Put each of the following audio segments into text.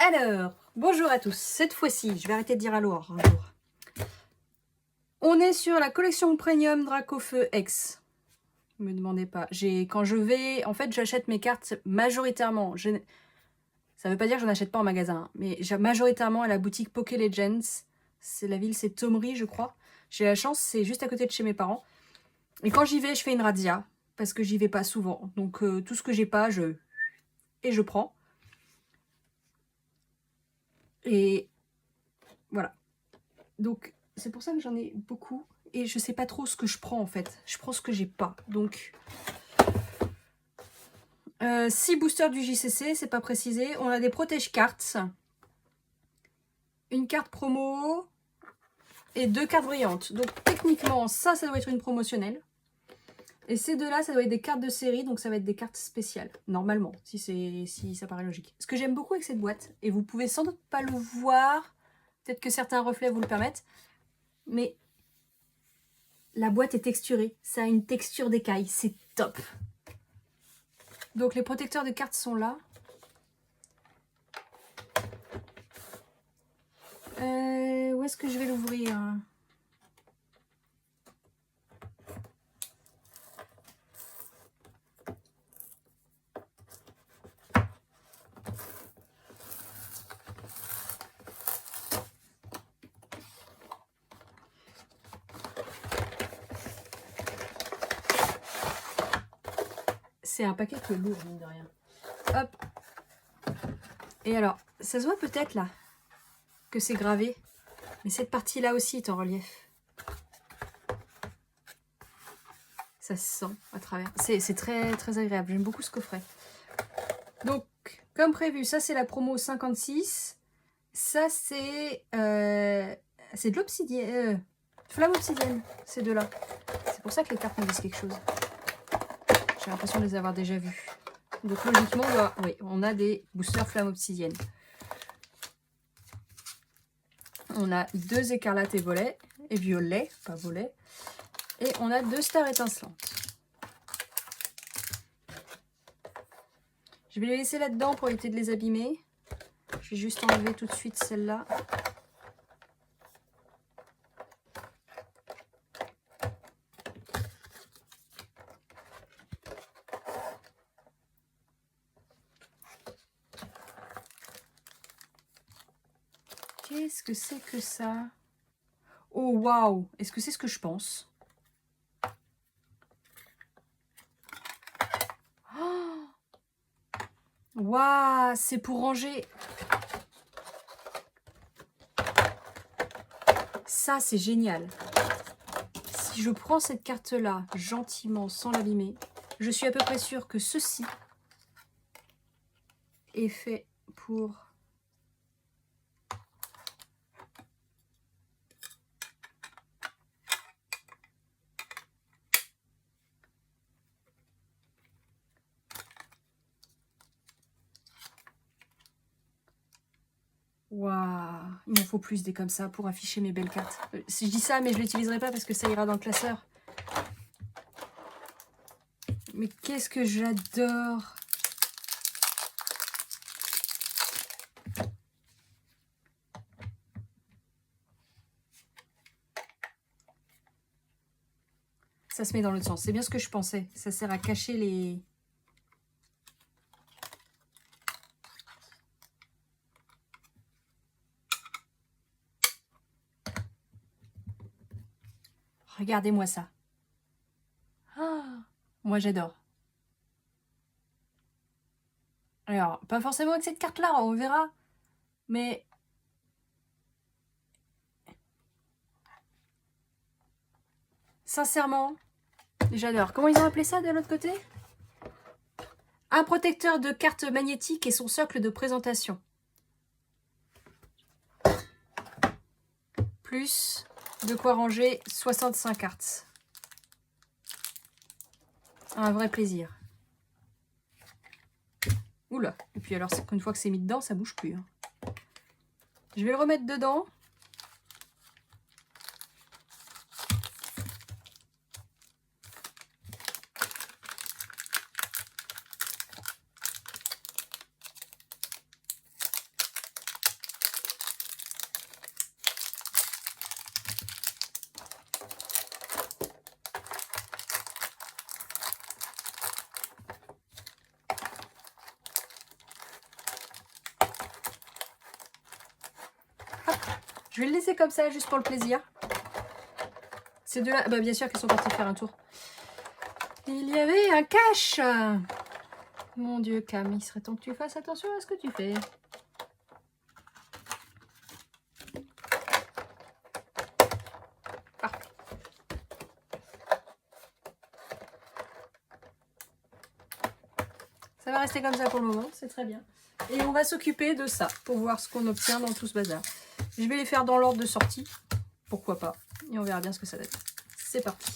Alors, bonjour à tous. Cette fois-ci, je vais arrêter de dire allô un jour. On est sur la collection Premium Dracofeu X. Ne me demandez pas. Quand je vais... En fait, j'achète mes cartes majoritairement. Ça veut pas dire que je n'achète pas en magasin, mais majoritairement à la boutique Poké Legends. La ville, c'est Thomery, je crois. J'ai la chance, c'est juste à côté de chez mes parents. Et quand j'y vais, je fais une razzia, parce que j'y vais pas souvent. Donc, tout ce que j'ai pas, je prends. Et voilà. Donc, c'est pour ça que j'en ai beaucoup. Et je sais pas trop ce que je prends, en fait. Je prends ce que j'ai pas. Donc, 6 boosters du JCC, c'est pas précisé. On a des protège cartes. Une carte promo. Et 2 cartes brillantes. Donc, techniquement, ça doit être une promotionnelle. Et ces deux-là, ça doit être des cartes de série. Donc, ça va être des cartes spéciales. Normalement, si ça paraît logique. Ce que j'aime beaucoup avec cette boîte, et vous pouvez sans doute pas le voir. Peut-être que certains reflets vous le permettent. Mais la boîte est texturée. Ça a une texture d'écaille. C'est top. Donc les protecteurs de cartes sont là. Où est-ce que je vais l'ouvrir? C'est un paquet qui est lourd, mine de rien. Hop. Et alors, ça se voit peut-être là que c'est gravé. Mais cette partie-là aussi est en relief. Ça se sent à travers. C'est très, très agréable. J'aime beaucoup ce coffret. Donc, comme prévu, ça c'est la promo 56. Ça c'est de l'obsidienne. Flamme obsidienne, ces deux-là. C'est pour ça que les cartes me disent quelque chose. J'ai l'impression de les avoir déjà vus. Donc logiquement, on a des boosters flamme obsidienne. On a 2 écarlates et violets, pas volets. Et on a 2 stars étincelantes. Je vais les laisser là-dedans pour éviter de les abîmer. Je vais juste enlever tout de suite celle-là. Qu'est-ce que c'est que ça? Oh, waouh! Est-ce que c'est ce que je pense? Oh, waouh! C'est pour ranger... Ça, c'est génial. Si je prends cette carte-là, gentiment, sans l'abîmer, je suis à peu près sûre que ceci est fait pour... Waouh, il m'en faut plus des comme ça pour afficher mes belles cartes. Si je dis ça, mais je ne l'utiliserai pas parce que ça ira dans le classeur. Mais qu'est-ce que j'adore! Ça se met dans l'autre sens. C'est bien ce que je pensais. Ça sert à cacher les... Regardez-moi ça. Ah, moi, j'adore. Alors, pas forcément avec cette carte-là, on verra. Mais... sincèrement, j'adore. Comment ils ont appelé ça de l'autre côté? Un protecteur de cartes magnétiques et son socle de présentation. Plus de quoi ranger 65 cartes. Un vrai plaisir. Oula. Et puis alors, une fois que c'est mis dedans, ça bouge plus. Hein. Je vais le remettre dedans. Je vais le laisser comme ça, juste pour le plaisir. Ces deux-là, bah bien sûr qu'ils sont partis faire un tour. Il y avait un cache. Mon Dieu, Cam, il serait temps que tu fasses attention à ce que tu fais. Parfait. Ça va rester comme ça pour le moment, c'est très bien. Et on va s'occuper de ça pour voir ce qu'on obtient dans tout ce bazar. Je vais les faire dans l'ordre de sortie, pourquoi pas, et on verra bien ce que ça donne. C'est parti.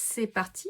C'est parti.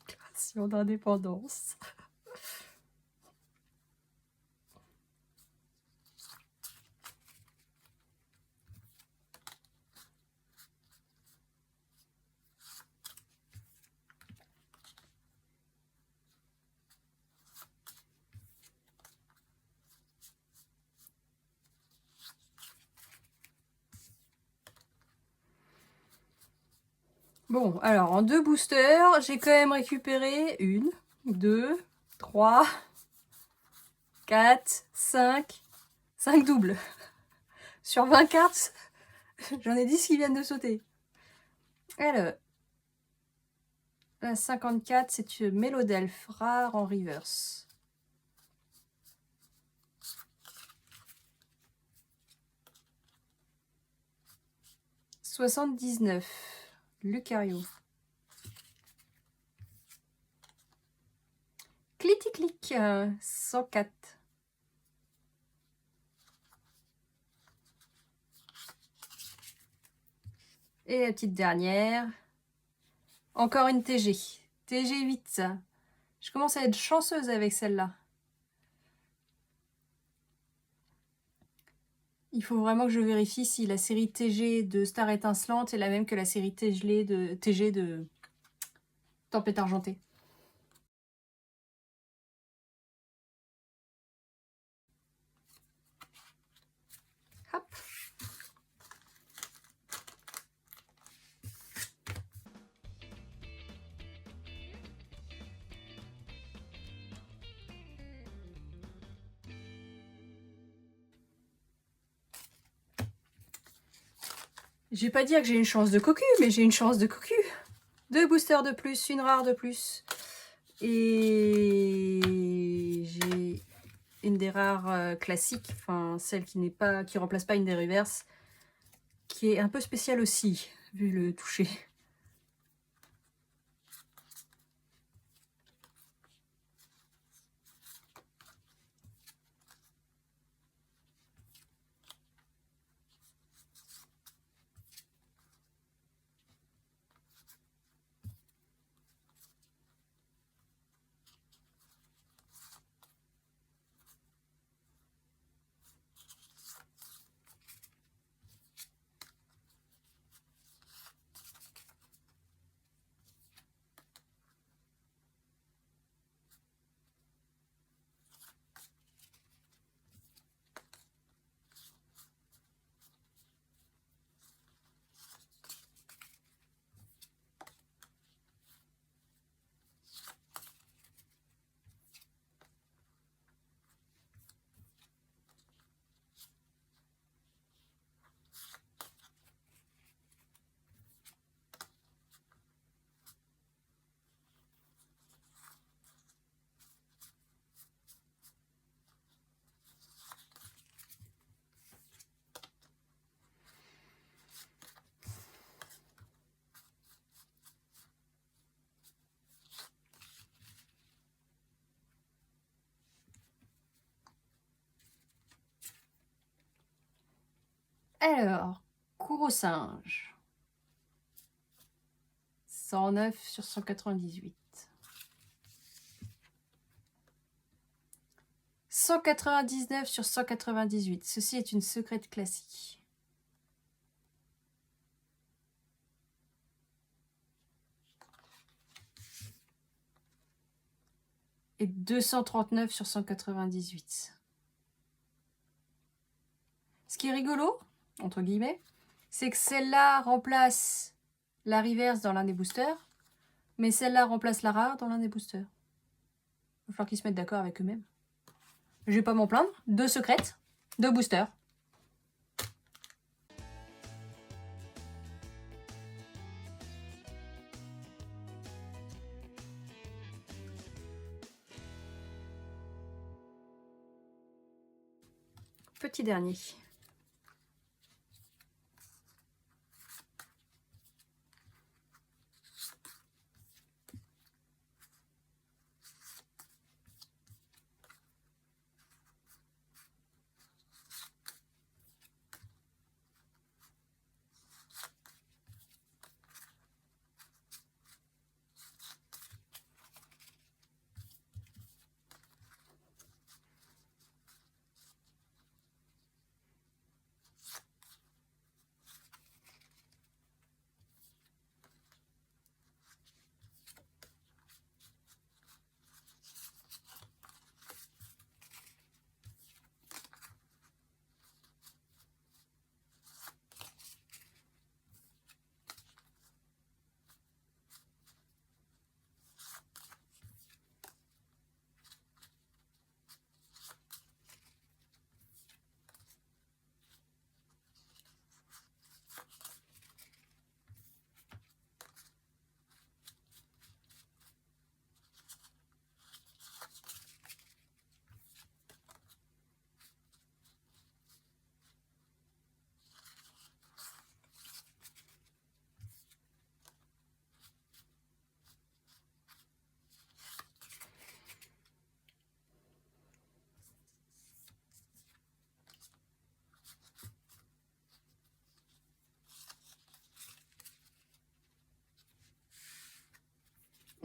Création d'indépendance. Bon, alors en 2 boosters, j'ai quand même récupéré 1, 2, 3, 4, 5 doubles. Sur 20 cartes, j'en ai 10 qui viennent de sauter. Alors, la 54, c'est une Mélodelphe rare en reverse. « 79, Lucario. Clitic-clic, 104. Et la petite dernière. Encore une TG. TG 8. Je commence à être chanceuse avec celle-là. Il faut vraiment que je vérifie si la série TG de Star Étincelante est la même que la série TG de Tempête Argentée. Hop. Je vais pas dire que j'ai une chance de cocu, mais j'ai une chance de cocu. 2 boosters de plus, une rare de plus. Et j'ai une des rares classiques, enfin celle qui remplace pas une des reverses, qui est un peu spéciale aussi, vu le toucher. Alors, cours au singe. 109 sur 198. 199 sur 198. Ceci est une secrète classique. Et 239 sur 198. Ce qui est rigolo, entre guillemets, c'est que celle-là remplace la reverse dans l'un des boosters, mais celle-là remplace la rare dans l'un des boosters. Il va falloir qu'ils se mettent d'accord avec eux-mêmes. Je vais pas m'en plaindre. 2 secrètes, 2 boosters. Petit dernier.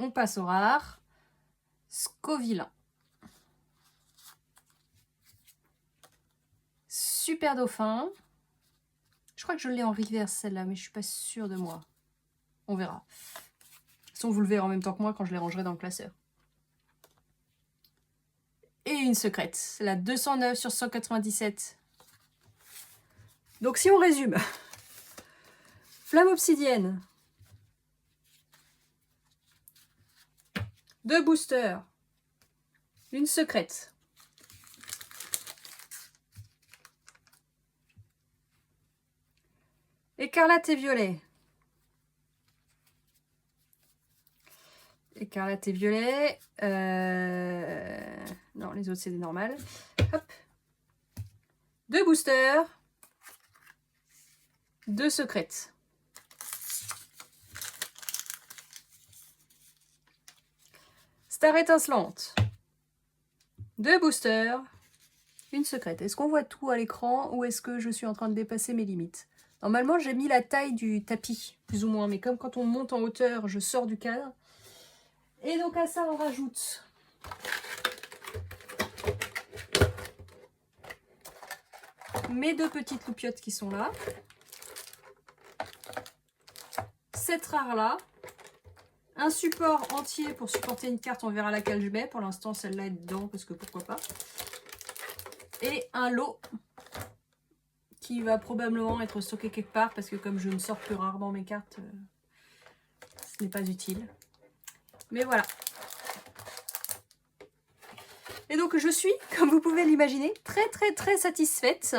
On passe au rare. Scovillain. Super dauphin. Je crois que je l'ai en reverse celle-là, mais je suis pas sûre de moi. On verra. De toute façon, vous le verrez en même temps que moi quand je les rangerai dans le classeur. Et une secrète, la 209 sur 197. Donc si on résume, flamme obsidienne, 2 boosters, une secrète, écarlate et violet. Écarlate et violet. Non, les autres, c'est des normales. Hop. 2 boosters. 2 secrètes. Star étincelante. 2 boosters. Une secrète. Est-ce qu'on voit tout à l'écran ou est-ce que je suis en train de dépasser mes limites? Normalement, j'ai mis la taille du tapis, plus ou moins. Mais comme quand on monte en hauteur, je sors du cadre. Et donc à ça, on rajoute mes 2 petites loupiottes qui sont là. Cette rare là. Un support entier pour supporter une carte, on verra laquelle je mets. Pour l'instant, celle-là est dedans parce que pourquoi pas. Et un lot qui va probablement être stocké quelque part parce que comme je ne sors plus rarement mes cartes, ce n'est pas utile. Mais voilà. Et donc je suis, comme vous pouvez l'imaginer, très satisfaite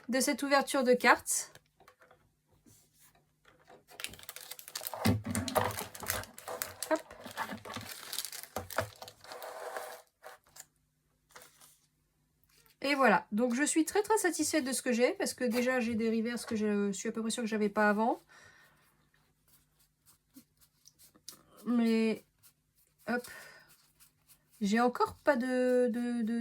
de cette ouverture de cartes. Hop. Et voilà, donc je suis très satisfaite de ce que j'ai parce que déjà j'ai des reverses que je suis à peu près sûre que j'avais pas avant. Mais hop, J'ai encore pas de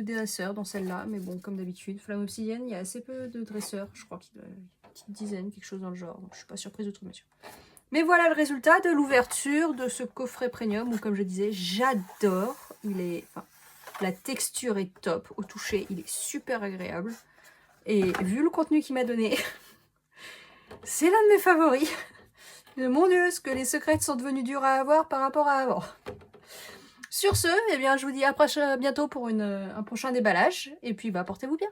dresseur dans celle-là, mais bon, comme d'habitude, Flamme Obsidienne, il y a assez peu de dresseurs. Je crois qu'il y a une petite dizaine, quelque chose dans le genre. Donc je suis pas surprise de trouver. Mais voilà le résultat de l'ouverture de ce coffret premium, où comme je disais, j'adore. La texture est top. Au toucher, il est super agréable. Et vu le contenu qu'il m'a donné, c'est l'un de mes favoris. Mon Dieu, ce que les secrets sont devenus durs à avoir par rapport à avant. Sur ce, eh bien, je vous dis à bientôt pour un prochain déballage. Et puis, portez-vous bien.